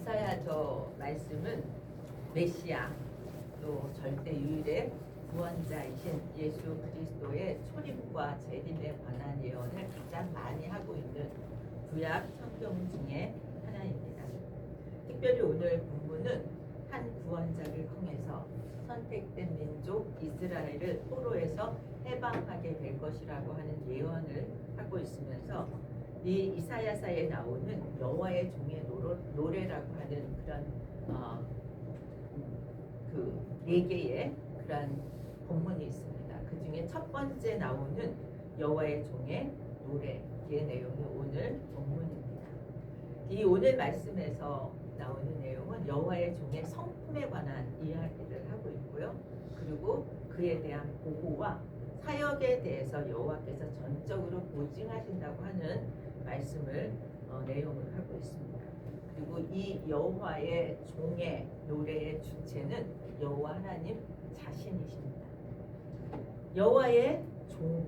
이사야 저 말씀은 메시아 또 절대 유일의 구원자이신 예수 그리스도의 초림과 재림에 관한 예언을 가장 많이 하고 있는 구약 성경 중에 하나입니다. 특별히 오늘 본문은 한 구원자를 통해서 선택된 민족 이스라엘을 포로에서 해방하게 될 것이라고 하는 예언을 하고 있으면서 이 이사야서에 나오는 여호와의 종의 노래라고 하는 그런 그 네 개의 그런 본문이 있습니다. 그 중에 첫 번째 나오는 여호와의 종의 노래의 내용이 오늘 본문입니다. 이 오늘 말씀에서 나오는 내용은 여호와의 종의 성품에 관한 이야기를 하고 있고요. 그리고 그에 대한 보호와 사역에 대해서 여호와께서 전적으로 보증하신다고 하는 말씀을 내용을 하고 있습니다. 그리고 이 여호와의 종의 노래의 주체는 여호와 하나님 자신이십니다. 여호와의 종,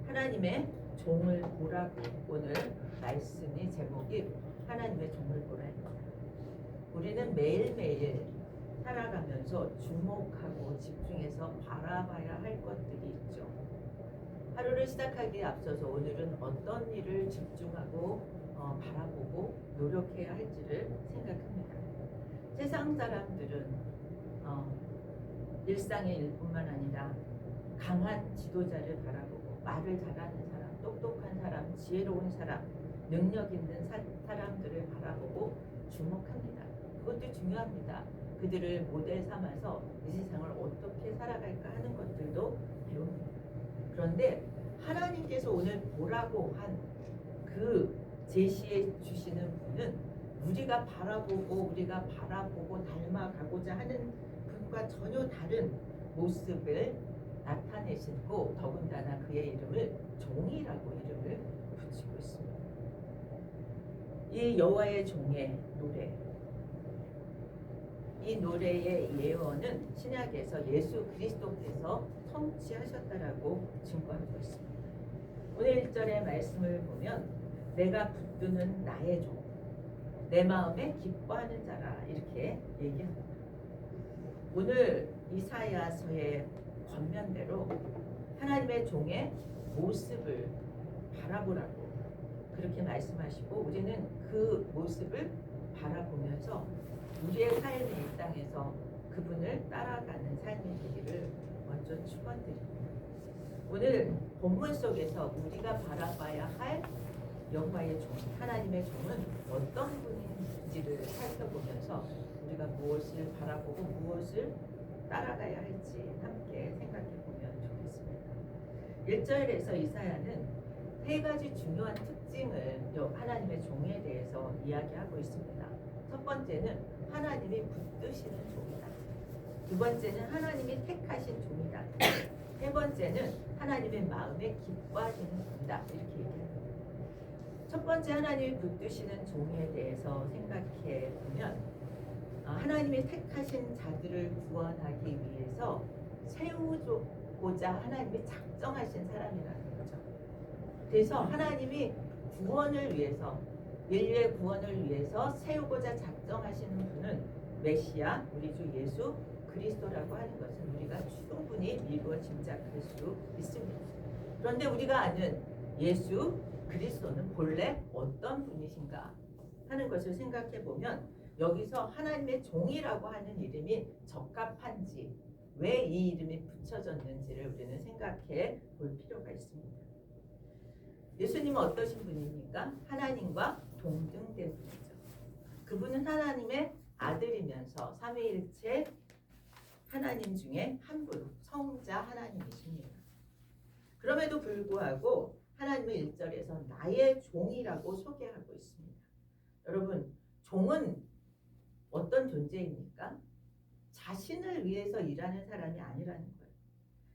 하나님의 종을 보라고 오늘 말씀이 제목이 하나님의 종을 보라입니다. 우리는 매일매일 살아가면서 주목하고 집중해서 바라봐야 할 것들이 있죠. 하루를 시작하기에 앞서서 오늘은 어떤 일을 집중하고 바라보고 노력해야 할지를 생각합니다. 세상 사람들은 일상의 일뿐만 아니라 강한 지도자를 바라보고 말을 잘하는 사람, 똑똑한 사람, 지혜로운 사람, 능력 있는 사람들을 바라보고 주목합니다. 그것도 중요합니다. 그들을 모델 삼아서 이 세상을 어떻게 살아갈까 하는 것들도 배웁니다. 그런데 하나님께서 오늘 보라고 한 그 제시해 주시는 분은 우리가 바라보고 닮아가고자 하는 분과 전혀 다른 모습을 나타내시고 더군다나 그의 이름을 종이라고 이름을 붙이고 있습니다. 이 여호와의 종의 노래, 이 노래의 예언은 신약에서 예수 그리스도께서 성취하셨다라고 증거하고 있습니다. 오늘 1절의 말씀을 보면 내가 붙드는 나의 종, 내 마음에 기뻐하는 자라 이렇게 얘기합니다. 오늘 이사야서의 권면대로 하나님의 종의 모습을 바라보라고 그렇게 말씀하시고 우리는 그 모습을 바라보면서 우리의 삶의 이 땅에서 그분을 따라가는 삶이 되기를 먼저 축원드립니다. 오늘 본문 속에서 우리가 바라봐야 할 여호와의 종, 하나님의 종은 어떤 분인지를 살펴보면서 우리가 무엇을 바라보고 무엇을 따라가야 할지 함께 생각해 보면 좋겠습니다. 1절에서 이사야는 세 가지 중요한 특징을 하나님의 종에 대해서 이야기하고 있습니다. 첫 번째는 하나님이 붙드시는 종이다. 두 번째는 하나님이 택하신 종이다. 세 번째는 하나님의 마음에 기뻐하시는 종이다. 이렇게 얘기합니다. 첫 번째 하나님이 붙드시는 종에 대해서 생각해 보면 하나님이 택하신 자들을 구원하기 위해서 세우고자 하나님이 작정하신 사람이라는 거죠. 그래서 하나님이 구원을 위해서 인류의 구원을 위해서 세우고자 작정하시는 분은 메시아 우리 주 예수 그리스도라고 하는 것은 우리가 충분히 믿고 짐작할 수 있습니다. 그런데 우리가 아는 예수 그리스도는 본래 어떤 분이신가 하는 것을 생각해 보면 여기서 하나님의 종이라고 하는 이름이 적합한지 왜 이 이름이 붙여졌는지를 우리는 생각해 볼 필요가 있습니다. 예수님은 어떠신 분입니까? 하나님과 동등된 분이죠. 그분은 하나님의 아들이면서 삼위일체 하나님 중에 한 분, 성자 하나님이십니다. 그럼에도 불구하고 하나님은 1절에서 나의 종이라고 소개하고 있습니다. 여러분, 종은 어떤 존재입니까? 자신을 위해서 일하는 사람이 아니라는 거예요.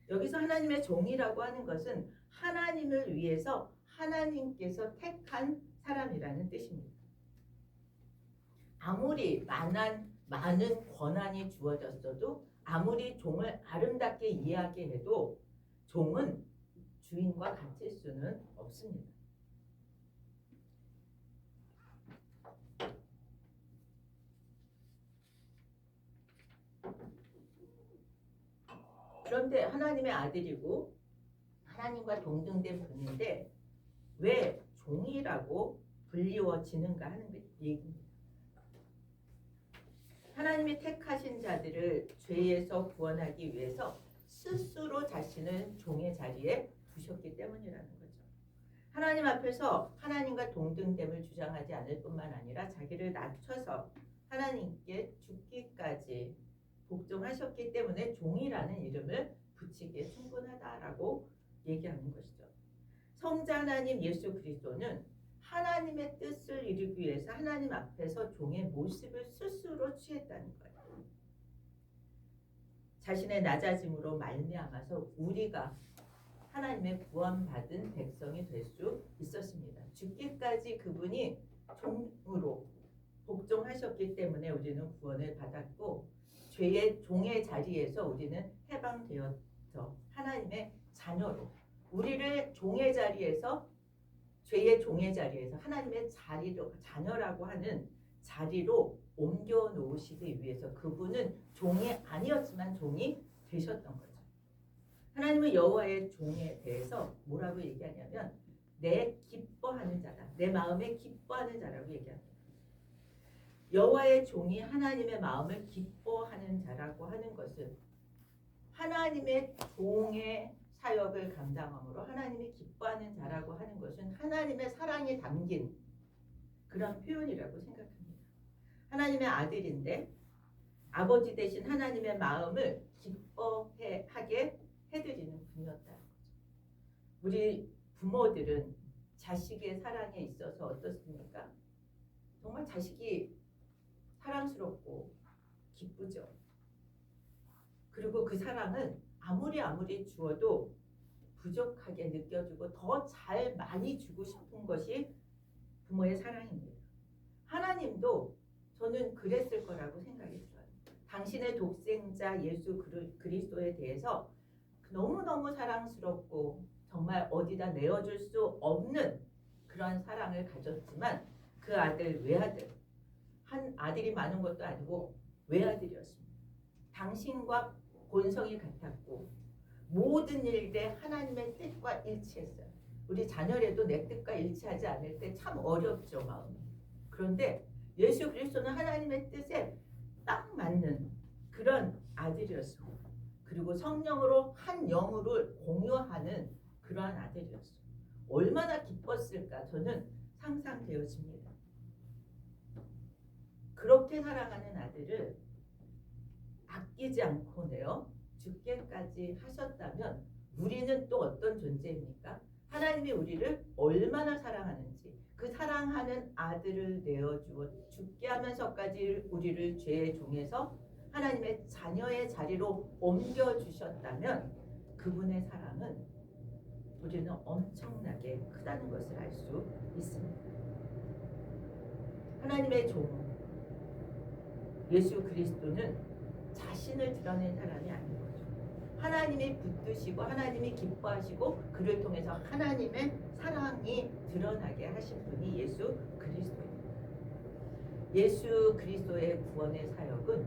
여기서 하나님의 종이라고 하는 것은 하나님을 위해서 하나님께서 택한 사람이라는 뜻입니다. 아무리 많은 권한이 주어졌어도 아무리 종을 아름답게 이야기해도 종은 주인과 같을 수는 없습니다. 그런데 하나님의 아들이고 하나님과 동등된 분인데 왜 종이라고 불리워지는가 하는 얘기입니다. 하나님이 택하신 자들을 죄에서 구원하기 위해서 스스로 자신을 종의 자리에 두셨기 때문이라는 거죠. 하나님 앞에서 하나님과 동등됨을 주장하지 않을 뿐만 아니라 자기를 낮춰서 하나님께 죽기까지 복종하셨기 때문에 종이라는 이름을 붙이기에 충분하다라고 얘기하는 것이죠. 성자 하나님 예수 그리스도는 하나님의 뜻을 이루기 위해서 하나님 앞에서 종의 모습을 스스로 취했다는 거예요. 자신의 낮아짐으로 말미암아서 우리가 하나님의 구원받은 백성이 될 수 있었습니다. 죽기까지 그분이 종으로 복종하셨기 때문에 우리는 구원을 받았고 죄의 종의 자리에서 우리는 해방되어서 하나님의 자녀로 우리를 종의 자리에서 죄의 종의 자리에서 하나님의 자리로 자녀라고 하는 자리로 옮겨 놓으시기 위해서 그분은 종이 아니었지만 종이 되셨던 거죠. 하나님은 여호와의 종에 대해서 뭐라고 얘기하냐면 내 기뻐하는 자다. 내 마음에 기뻐하는 자라고 얘기합니다. 여호와의 종이 하나님의 마음을 기뻐하는 자라고 하는 것은 하나님의 종의 사역을 감당함으로 하나님이 기뻐하는 자라고 하는 것은 하나님의 사랑이 담긴 그런 표현이라고 생각합니다. 하나님의 아들인데 아버지 대신 하나님의 마음을 기뻐하게 해드리는 분이었다는 거죠. 우리 부모들은 자식의 사랑에 있어서 어떻습니까? 정말 자식이 사랑스럽고 기쁘죠. 그리고 그 사랑은 아무리 주어도 부족하게 느껴지고 더 잘 많이 주고 싶은 것이 부모의 사랑입니다. 하나님도 저는 그랬을 거라고 생각했어요. 당신의 독생자 예수 그리스도에 대해서 너무너무 사랑스럽고 정말 어디다 내어줄 수 없는 그런 사랑을 가졌지만 그 아들 외아들 한 아들이 많은 것도 아니고 외아들이었습니다. 당신과 본성이 같았고 모든 일에 하나님의 뜻과 일치했어요. 우리 자녀라도 내 뜻과 일치하지 않을 때 참 어렵죠, 마음이. 그런데 예수 그리스도는 하나님의 뜻에 딱 맞는 그런 아들이었습니다. 그리고 성령으로 한 영으로 공유하는 그러한 아들이었어요. 얼마나 기뻤을까 저는 상상되어집니다. 그렇게 사랑하는 아들을 아끼지 않고 내어 죽게까지 하셨다면 우리는 또 어떤 존재입니까? 하나님이 우리를 얼마나 사랑하는지 그 사랑하는 아들을 내어주어 죽게 하면서까지 우리를 죄의 종에서 하나님의 자녀의 자리로 옮겨주셨다면 그분의 사랑은 우리는 엄청나게 크다는 것을 알 수 있습니다. 하나님의 종 예수 그리스도는 자신을 드러낸 사람이 아닌 거죠. 하나님이 붙드시고 하나님이 기뻐하시고 그를 통해서 하나님의 사랑이 드러나게 하신 분이 예수 그리스도입니다. 예수 그리스도의 구원의 사역은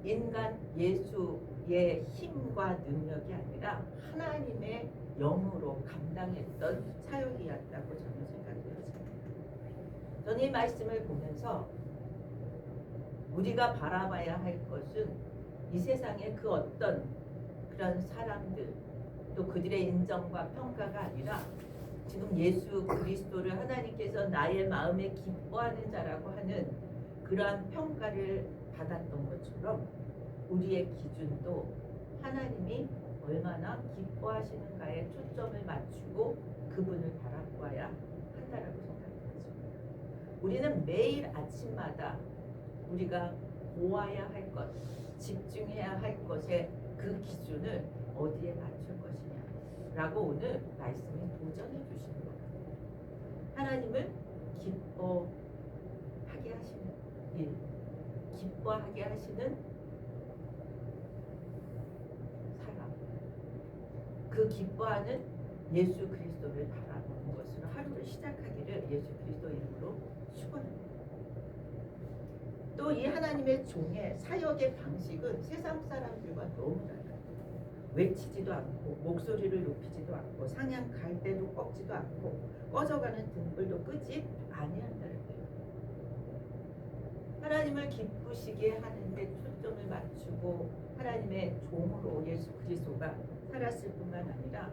인간 예수의 힘과 능력이 아니라 하나님의 영으로 감당했던 사역이었다고 저는 생각되었습니다. 저는 이 말씀을 보면서 우리가 바라봐야 할 것은 이 세상의 그 어떤 그런 사람들 또 그들의 인정과 평가가 아니라 지금 예수 그리스도를 하나님께서 나의 마음에 기뻐하는 자라고 하는 그러한 평가를 받았던 것처럼 우리의 기준도 하나님이 얼마나 기뻐하시는가에 초점을 맞추고 그분을 바라보아야 한다라고 생각합니다. 우리는 매일 아침마다 우리가 보아야 할 것, 집중해야 할 것의 그 기준을 어디에 맞출 것이냐라고 오늘 말씀이 도전해 주시는 것 같아요. 하나님을 기뻐하게 하시는 일, 기뻐하게 하시는 사람, 그 기뻐하는 예수 그리스도를 바라보는 것으로 하루를 시작하기를 예수 그리스도 이름으로 축원합니다. 또 이 하나님의 종의 사역의 방식은 세상 사람들과 너무 달라요. 외치지도 않고 목소리를 높이지도 않고 상향 갈대도 꺾지도 않고 꺼져가는 등불도 끄지 아니한다는 거예요. 하나님을 기쁘시게 하는데 초점을 맞추고 하나님의 종으로 예수 그리스도가 살았을 뿐만 아니라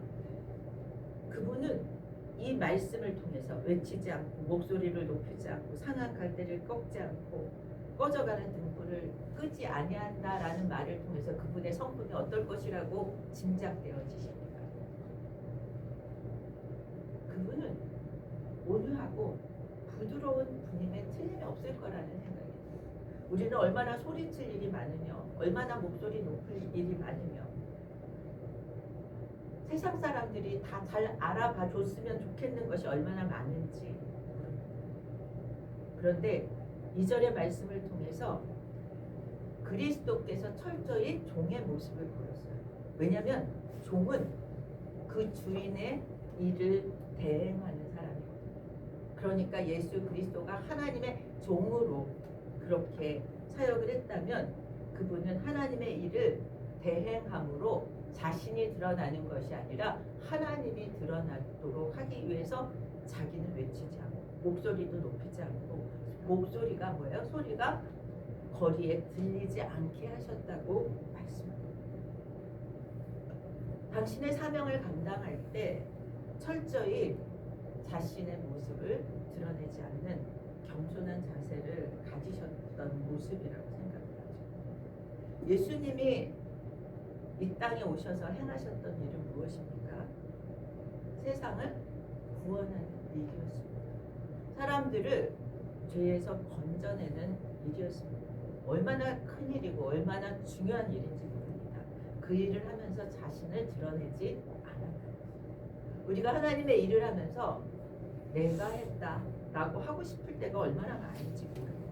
그분은 이 말씀을 통해서 외치지 않고 목소리를 높이지 않고 상한 갈대를 꺾지 않고 꺼져가는 등불을 끄지 아니한다라는 말을 통해서 그분의 성품이 어떨 것이라고 짐작되어지십니다. 그분은 온유하고 부드러운 분임에 틀림이 없을 거라는 생각이 들어요. 우리는 얼마나 소리칠 일이 많으며 얼마나 목소리 높일 일이 많으며 세상 사람들이 다 잘 알아봐 줬으면 좋겠는 것이 얼마나 많은지. 그런데 2절의 말씀을 통해서 그리스도께서 철저히 종의 모습을 보였어요. 왜냐하면 종은 그 주인의 일을 대행하는 사람이거든요. 그러니까 예수 그리스도가 하나님의 종으로 그렇게 사역을 했다면 그분은 하나님의 일을 대행함으로 자신이 드러나는 것이 아니라 하나님이 드러나도록 하기 위해서 자기는 외치지 않고 목소리도 높이지 않고 목소리가 뭐예요? 소리가 거리에 들리지 않게 하셨다고 말씀합니다. 당신의 사명을 감당할 때 철저히 자신의 모습을 드러내지 않는 겸손한 자세를 가지셨던 모습이라고 생각합니다. 예수님이 이 땅에 오셔서 행하셨던 일은 무엇입니까? 세상을 구원하는 일이었습니다. 사람들을 죄에서 건져내는 일이었습니다. 얼마나 큰 일이고 얼마나 중요한 일인지 모릅니다. 그 일을 하면서 자신을 드러내지 않았다. 우리가 하나님의 일을 하면서 내가 했다라고 하고 싶을 때가 얼마나 많은지 모릅니다.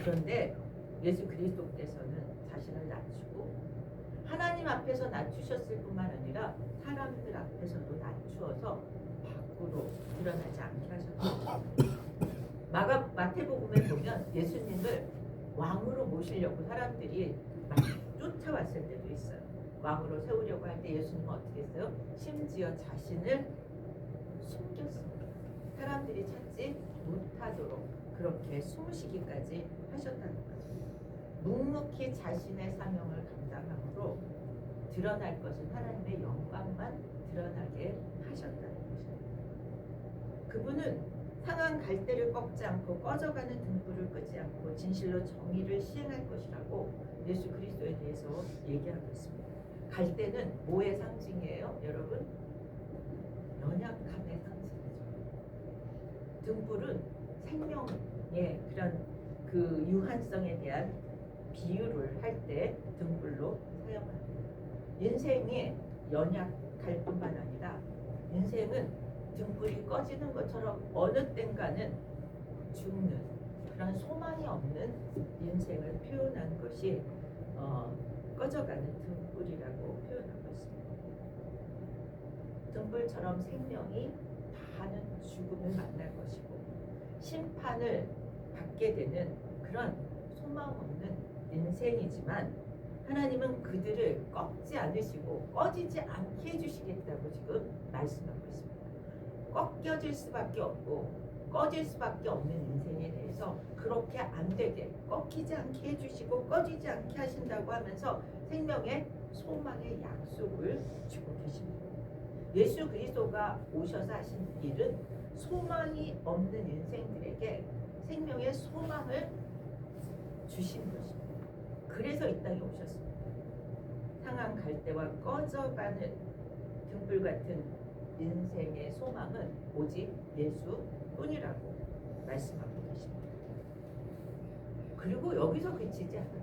그런데 예수 그리스도께서는 자신을 낮추고 하나님 앞에서 낮추셨을 뿐만 아니라 사람들 앞에서도 낮추어서 밖으로 드러나지 않게 하셨습니다. 마태복음에 보면 예수님을 왕으로 모시려고 사람들이 막 쫓아왔을 때도 있어요. 왕으로 세우려고 할 때 예수님은 어떻게 했어요? 심지어 자신을 숨겼습니다. 사람들이 찾지 못하도록 그렇게 숨으시기까지 하셨다는 거죠. 묵묵히 자신의 사명을 감당함으로 드러날 것은 하나님의 영광만 드러나게 하셨다는 것입니다. 그분은 상한 갈대를 꺾지 않고 꺼져가는 등불을 끄지 않고 진실로 정의를 시행할 것이라고 예수 그리스도에 대해서 얘기하고 있습니다. 갈대는 뭐의 상징이에요, 여러분? 연약함의 상징이죠. 등불은 생명의 그런 그 유한성에 대한 비유를 할 때 등불로 사용합니다. 인생이 연약할 뿐만 아니라 인생은 등불이 꺼지는 것처럼 어느 땐가는 죽는 그런 소망이 없는 인생을 표현한 것이 꺼져가는 등불이라고 표현하고 있습니다. 등불처럼 생명이 다하는 죽음을 만날 것이고 심판을 받게 되는 그런 소망 없는 인생이지만 하나님은 그들을 꺾지 않으시고 꺼지지 않게 해주시겠다고 지금 말씀하고 있습니다. 꺾여질 수밖에 없고 꺼질 수밖에 없는 인생에 대해서 그렇게 안 되게 꺾이지 않게 해주시고 꺼지지 않게 하신다고 하면서 생명의 소망의 약속을 주고 계십니다. 예수 그리스도가 오셔서 하신 일은 소망이 없는 인생들에게 생명의 소망을 주신 것입니다. 그래서 이 땅에 오셨습니다. 상한 갈대와 꺼져가는 등불 같은 인생의 소망은 오직 예수뿐이라고 말씀하고 계십니다. 그리고 여기서 그치지 않아요.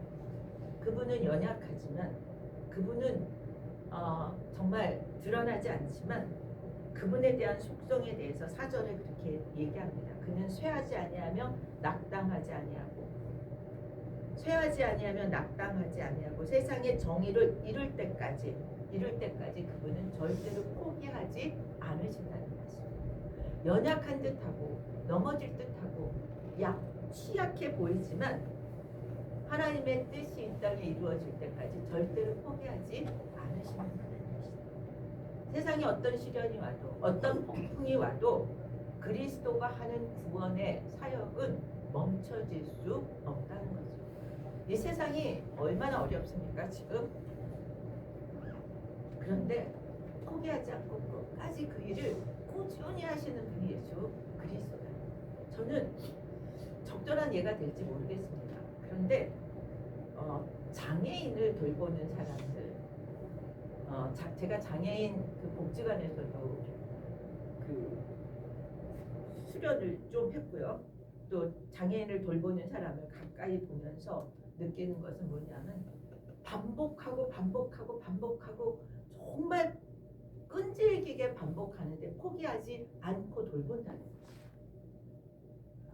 그분은 연약하지만 그분은 정말 드러나지 않지만 그분에 대한 속성에 대해서 4절에 그렇게 얘기합니다. 그는 쇠하지 아니하며 낙담하지 아니하고 쇠하지 아니하며 낙담하지 아니하고 세상의 정의를 이룰 때까지 그분은 절대로 포기하지 않으신다는 말씀. 연약한 듯하고 넘어질 듯하고 취약해 보이지만 하나님의 뜻이 이 땅에 이루어질 때까지 절대로 포기하지 않으시는 거예요. 세상에 어떤 시련이 와도 어떤 폭풍이 와도 그리스도가 하는 구원의 사역은 멈춰질 수 없다는 거죠. 이 세상이 얼마나 어렵습니까 지금? 그런데 포기하지 않고 끝까지 그 일을 꾸준히 하시는 분이 예수 그리스도예요. 저는 적절한 예가 될지 모르겠습니다. 그런데 장애인을 돌보는 사람들, 제가 장애인 그 복지관에서도 그 수련을 좀 했고요. 또 장애인을 돌보는 사람을 가까이 보면서 느끼는 것은 뭐냐면 반복하고 정말 끈질기게 반복하는데 포기하지 않고 돌본다는 거예요.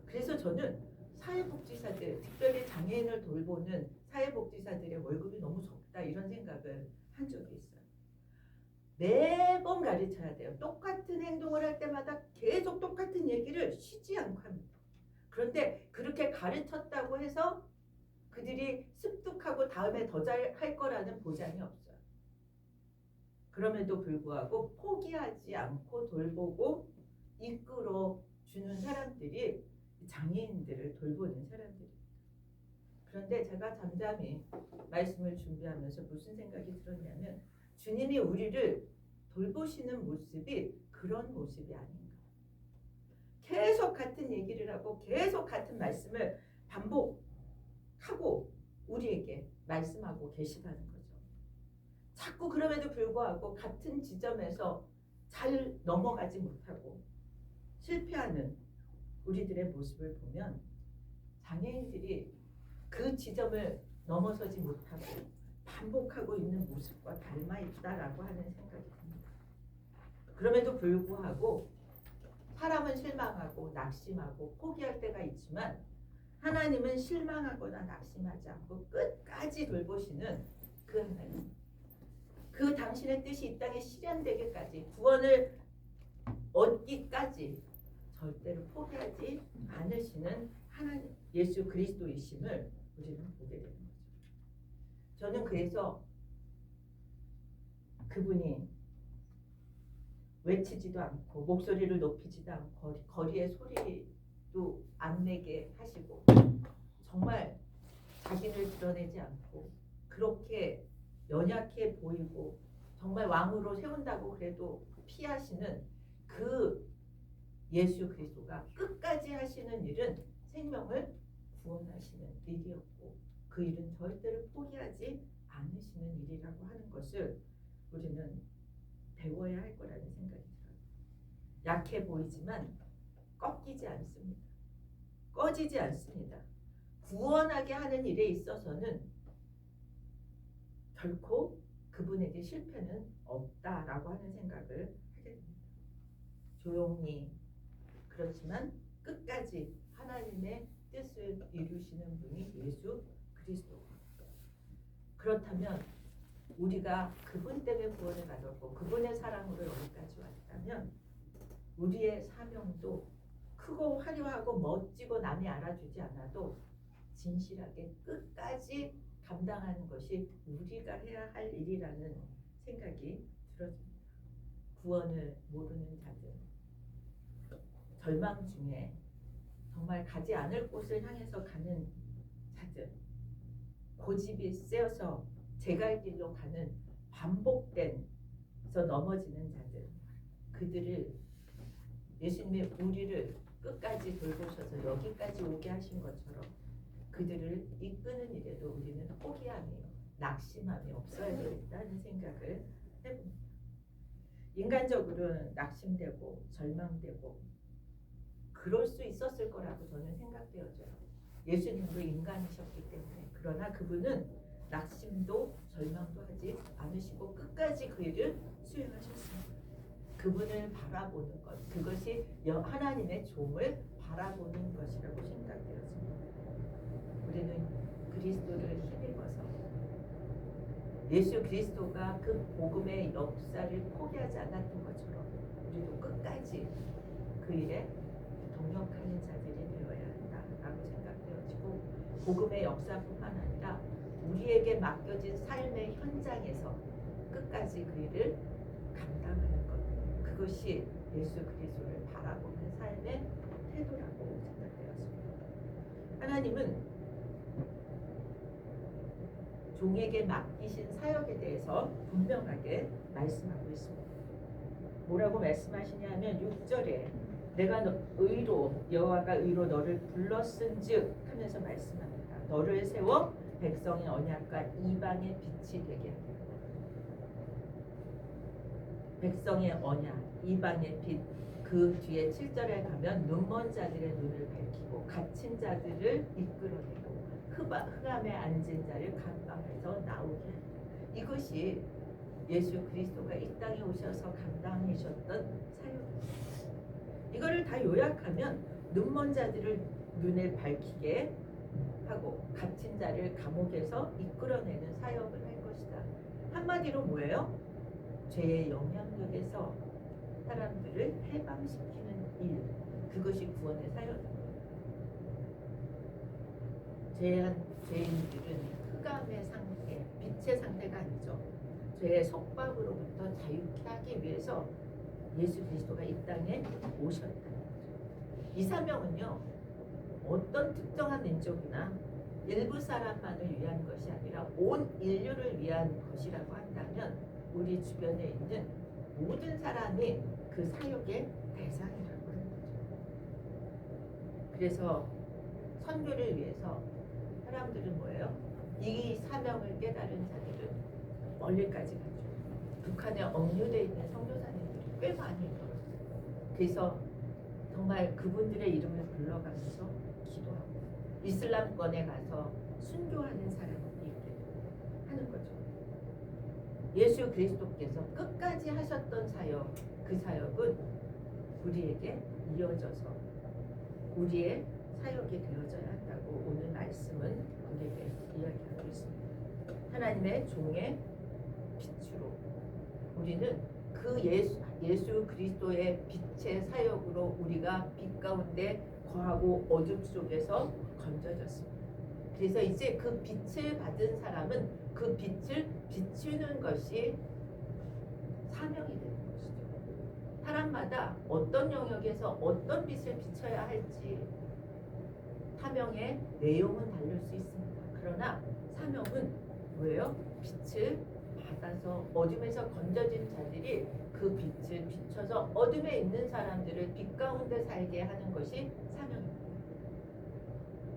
그래서 저는 사회복지사들, 특별히 장애인을 돌보는 사회복지사들의 월급이 너무 적다 이런 생각을 한 적이 있어요. 매번 가르쳐야 돼요. 똑같은 행동을 할 때마다 계속 똑같은 얘기를 쉬지 않고 합니다. 그런데 그렇게 가르쳤다고 해서 그들이 습득하고 다음에 더 잘할 거라는 보장이 없어요. 그럼에도 불구하고 포기하지 않고 돌보고 이끌어 주는 사람들이 장애인들을 돌보는 사람들입니다. 그런데 제가 잠잠히 말씀을 준비하면서 무슨 생각이 들었냐면 주님이 우리를 돌보시는 모습이 그런 모습이 아닌가. 계속 같은 얘기를 하고 계속 같은 말씀을 반복하고 우리에게 말씀하고 계시다는 거죠. 자꾸 그럼에도 불구하고 같은 지점에서 잘 넘어가지 못하고 실패하는 우리들의 모습을 보면 장애인들이 그 지점을 넘어서지 못하고 반복하고 있는 모습과 닮아 있다라고 하는 생각이 듭니다. 그럼에도 불구하고 사람은 실망하고 낙심하고 포기할 때가 있지만 하나님은 실망하거나 낙심하지 않고 끝까지 돌보시는 그 하나님, 그 당신의 뜻이 이 땅에 실현되기까지 구원을 얻기까지 절대로 포기하지 않으시는 하나님 예수 그리스도이심을 우리는 보게 되는 거죠. 저는 그래서 그분이 외치지도 않고 목소리를 높이지도 않고 거리의 소리도 안 내게 하시고 정말 자기를 드러내지 않고 그렇게 연약해 보이고 정말 왕으로 세운다고 그래도 피하시는 그 예수 그리스도가 끝까지 하시는 일은 생명을 구원하시는 일이었고 그 일은 절대로 포기하지 않으시는 일이라고 하는 것을 우리는 배워야 할 거라는 생각이 들어요. 약해 보이지만 꺾이지 않습니다. 꺼지지 않습니다. 구원하게 하는 일에 있어서는 결코 그분에게 실패는 없다라고 하는 생각을 하게 됩니다. 조용히 그렇지만 끝까지 하나님의 뜻을 이루시는 분이 예수 그리스도. 그렇다면 우리가 그분 때문에 구원을 받았고 그분의 사랑으로 여기까지 왔다면 우리의 사명도 크고 화려하고 멋지고 남이 알아주지 않아도 진실하게 끝까지 감당하는 것이 우리가 해야 할 일이라는 생각이 들어집니다. 구원을 모르는 자들, 절망 중에 정말 가지 않을 곳을 향해서 가는 자들, 고집이 세어서 제갈 길로 가는 반복된서 넘어지는 자들, 그들을 예수님이 우리를 끝까지 돌보셔서 여기까지 오게 하신 것처럼 그들을 이끄는 일에도 우리는 포기함이 낙심함이 없어야 되겠다는 생각을 해봅니다. 인간적으로는 낙심되고 절망되고 그럴 수 있었을 거라고 저는 생각되어져요. 예수님도 인간이셨기 때문에. 그러나 그분은 낙심도 절망도 하지 않으시고 끝까지 그 일을 수행하셨습니다. 그분을 바라보는 것, 그것이 하나님의 종을 바라보는 것이라고 생각되었습니다. 우리는 그리스도를 힘입어서 예수 그리스도가 그 복음의 역사를 포기하지 않았던 것처럼 우리도 끝까지 그 일에 동력하는 자들이 되어야 한다라고 생각되어지고 복음의 역사뿐만 아니라 우리에게 맡겨진 삶의 현장에서 끝까지 그 일을 감당하는 그것이 예수 그리스도를 바라보는 삶의 태도라고 생각되었습니다. 하나님은 종에게 맡기신 사역에 대해서 분명하게 말씀하고 있습니다. 뭐라고 말씀하시냐면 6절에 내가 의로 여호와가 의로 너를 불렀은즉 하면서 말씀합니다. 너를 세워 백성의 언약과 이방의 빛이 되게 하리라. 백성의 언약, 이방의 빛. 그 뒤에 7절에 가면 눈먼 자들의 눈을 밝히고 갇힌 자들을 이끌어내고 흑암에 앉은 자를 감방에서 나오게 하리라. 이것이 예수 그리스도가 이 땅에 오셔서 감당하셨던 사역입니다. 이거를 다 요약하면 눈먼 자들을 눈을 밝히게 하고 갇힌 자를 감옥에서 이끌어내는 사역을 할 것이다. 한마디로 뭐예요? 죄의 영향력에서 사람들을 해방시키는 일, 그것이 구원의 사역입니다. 죄한 죄인들은 흑암의 상태, 빛의 상태가 아니죠. 죄의 속박으로부터 자유케 하기 위해서 예수 그리스도가 이 땅에 오셨다는 거죠. 이 사명은요, 어떤 특정한 민족이나 일부 사람만을 위한 것이 아니라 온 인류를 위한 것이라고 한다면 우리 주변에 있는 모든 사람이 그 사역의 대상이라고 하는 거죠. 그래서 선교를 위해서 사람들은 뭐예요? 이 사명을 깨달은 자들은 멀리까지 가죠. 북한에 억류되어 있는 선교사님들이 꽤 많이 있더라고요. 그래서 정말 그분들의 이름을 불러가면서 기도하고 이슬람권에 가서 순교하는 사람들이 있게 하는 거죠. 예수 그리스도께서 끝까지 하셨던 사역, 그 사역은 우리에게 이어져서 우리의 사역이 되어져야 한다고 오늘 말씀은 우리에게 이야기하고 있습니다. 하나님의 종의 빛으로 우리는 그 예수 그리스도의 빛의 사역으로 우리가 빛 가운데 거하고 어둠 속에서 건져졌습니다. 그래서 이제 그 빛을 받은 사람은 그 빛을 비추는 것이 사명이 되는 것이죠. 사람마다 어떤 영역에서 어떤 빛을 비춰야 할지 사명의 내용은 다를 수 있습니다. 그러나 사명은 뭐예요? 빛을 받아서 어둠에서 건져진 자들이 그 빛을 비춰서 어둠에 있는 사람들을 빛 가운데 살게 하는 것이 사명입니다.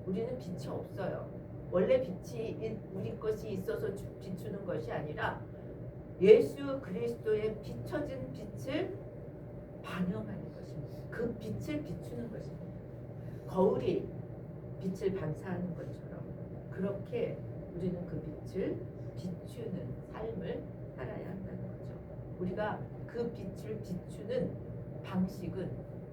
우리는 빛이 없어요. 원래 빛이 우리 것이 있어서 비추는 것이 아니라 예수 그리스도의 비춰진 빛을 반영하는 것입니다. 그 빛을 비추는 것입니다. 거울이 빛을 반사하는 것처럼 그렇게 우리는 그 빛을 비추는 삶을 살아야 한다는 거죠. 우리가 그 빛을 비추는 방식은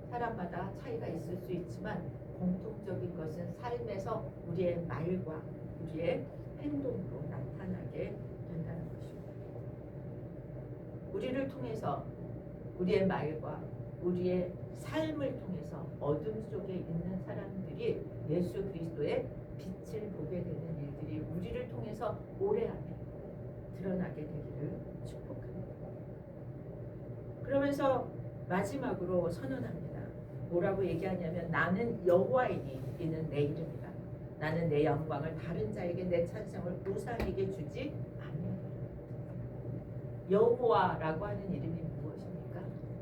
사람마다 차이가 있을 수 있지만 공통적인 것은 삶에서 우리의 말과 우리의 행동으로 나타나게 된다는 것입니다. 우리를 통해서 우리의 말과 우리의 삶을 통해서 어둠 속에 있는 사람들이 예수 그리스도의 빛을 보게 되는 일들이 우리를 통해서 오래 안에 드러나게 되기를 축복합니다. 그러면서 마지막으로 선언합니다. 뭐라고 얘기하냐면 나는 여호와이니 이는 내 이름이다. 나는 내 영광을 다른 자에게 내 찬송을 우상에게 주지 아니하리라. 여호와라고 하는 이름이 무엇입니까?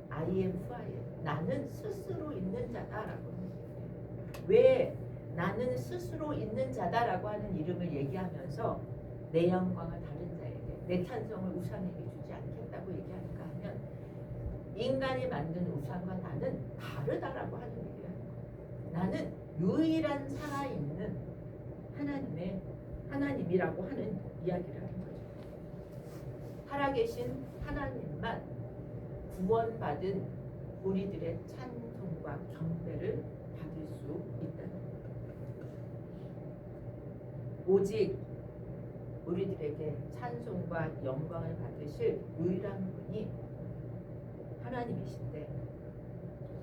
I am who I am. 나는 스스로 있는 자다라고 하는 이름이에요. 왜 나는 스스로 있는 자다라고 하는 이름을 얘기하면서 내 영광을 다른 자에게 내 찬송을 우상에게 주지 않겠다고 얘기하는가 하면 인간이 만든 우상과 나는 다르다라고 하는 얘기를 하는 거예요. 나는 유일한 살아있는 하나님이라고 하는 이야기를 하는 거죠. 살아계신 하나님만 구원받은 우리들의 찬송과 경배를 받을 수 있다는 거예요. 오직 우리들에게 찬송과 영광을 받으실 유일한 분이 하나님이신데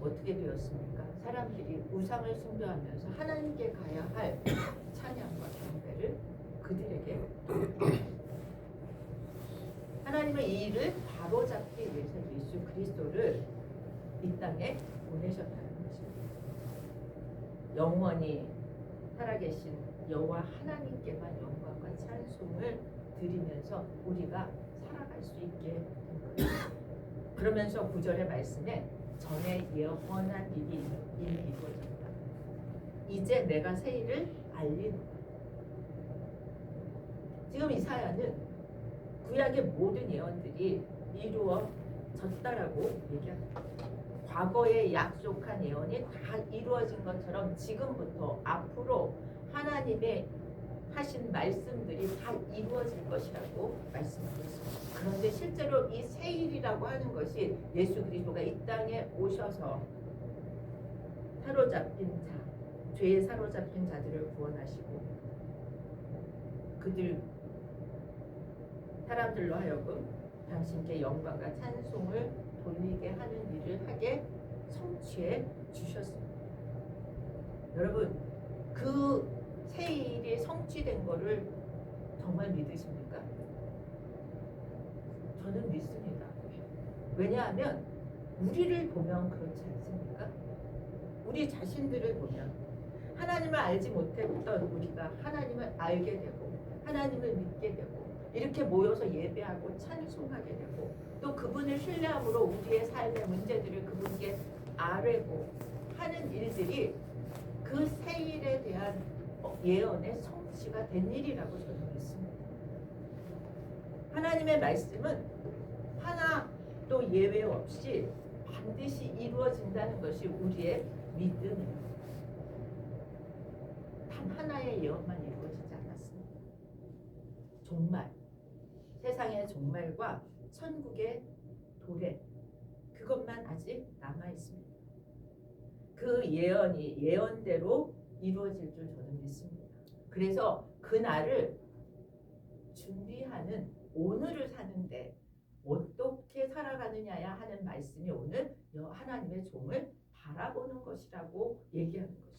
어떻게 되었습니까? 사람들이 우상을 숭배하면서 하나님께 가야 할 찬양과 경배를 그들에게 하나님의 이 일을 바로잡기 위해서 예수 그리스도를 이 땅에 보내셨다는 것입니다. 영원히 살아계신 여호와 하나님께만 영광과 찬송을 드리면서 우리가 살아갈 수 있게 된 거예요. 그러면서 9절의 말씀에 전에 예언한 일이 이루어졌다. 이제 내가 새 일을 알리노라. 지금 이사야는 구약의 모든 예언들이 이루어졌다라고 얘기합니다. 과거에 약속한 예언이 다 이루어진 것처럼 지금부터 앞으로 하나님의 하신 말씀들이 다 이루어질 것이라고 말씀하고 있습니다. 그런데 실제로 이 새일이라고 하는 것이 예수 그리스도가 이 땅에 오셔서 죄에 사로잡힌 자들을 구원하시고 그들 사람들로 하여금 당신께 영광과 찬송을 돌리게 하는 일을 하게 성취해 주셨습니다. 여러분, 그 새 일이 성취된 거를 정말 믿으십니까? 저는 믿습니다. 왜냐하면 우리를 보면 그렇지 않습니까? 우리 자신들을 보면 하나님을 알지 못했던 우리가 하나님을 알게 되고 하나님을 믿게 되고 이렇게 모여서 예배하고 찬송하게 되고 또 그분을 신뢰함으로 우리의 삶의 문제들을 그분께 아뢰고 하는 일들이 그 새 일에 대한 예언의 성취가 된 일이라고 저는 믿습니다. 하나님의 말씀은 하나도 예외 없이 반드시 이루어진다는 것이 우리의 믿음입니다. 단 하나의 예언만 이루어지지 않았습니다. 종말, 세상의 종말과 천국의 도래, 그것만 아직 남아 있습니다. 그 예언이 예언대로 이루어질 줄 저는 믿습니다. 그래서 그날을 준비하는 오늘을 사는데 어떻게 살아가느냐야 하는 말씀이 오늘 하나님의 종을 바라보는 것이라고 얘기하는 것이죠.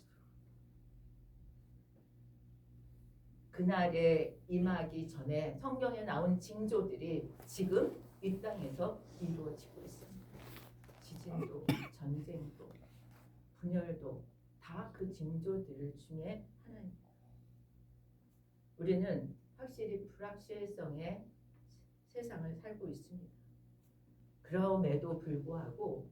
그날에 임하기 전에 성경에 나온 징조들이 지금 이 땅에서 이루어지고 있습니다. 지진도, 전쟁도, 분열도 다 그 징조들 중에 하나입니다. 우리는 확실히 불확실성의 세상을 살고 있습니다. 그럼에도 불구하고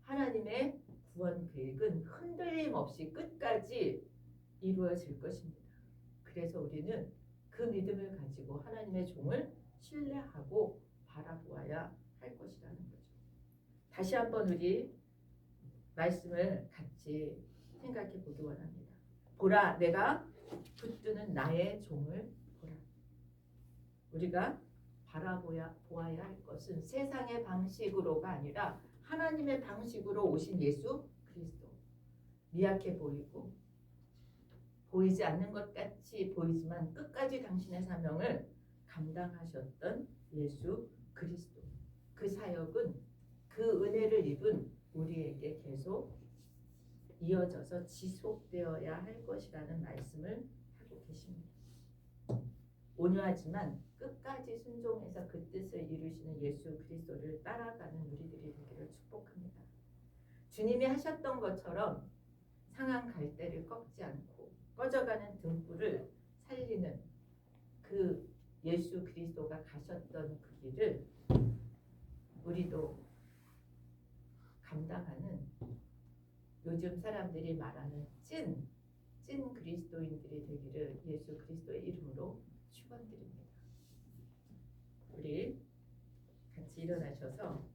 하나님의 구원 계획은 흔들림 없이 끝까지 이루어질 것입니다. 그래서 우리는 그 믿음을 가지고 하나님의 종을 신뢰하고 바라보아야 할 것이라는 거죠. 다시 한번 우리 말씀을 같이 생각해 보기 원합니다. 보라, 내가 붙드는 나의 종을 보라. 우리가 바라보아야 할 것은 세상의 방식으로가 아니라 하나님의 방식으로 오신 예수 그리스도. 미약해 보이고 보이지 않는 것 같이 보이지만 끝까지 당신의 사명을 감당하셨던 예수 그리스도. 그 사역은 그 은혜를 입은 우리에게 계속 이어져서 지속되어야 할 것이라는 말씀을 하고 계십니다. 온유하지만 끝까지 순종해서 그 뜻을 이루시는 예수 그리스도를 따라가는 우리들이 되기를 축복합니다. 주님이 하셨던 것처럼 상한 갈대를 꺾지 않고 꺼져가는 등불을 살리는 그 예수 그리스도가 가셨던 그 길을 우리도 감당하는 요즘 사람들이 말하는 찐 그리스도인들이 되기를 예수 그리스도의 이름으로 축원드립니다. 우리 같이 일어나셔서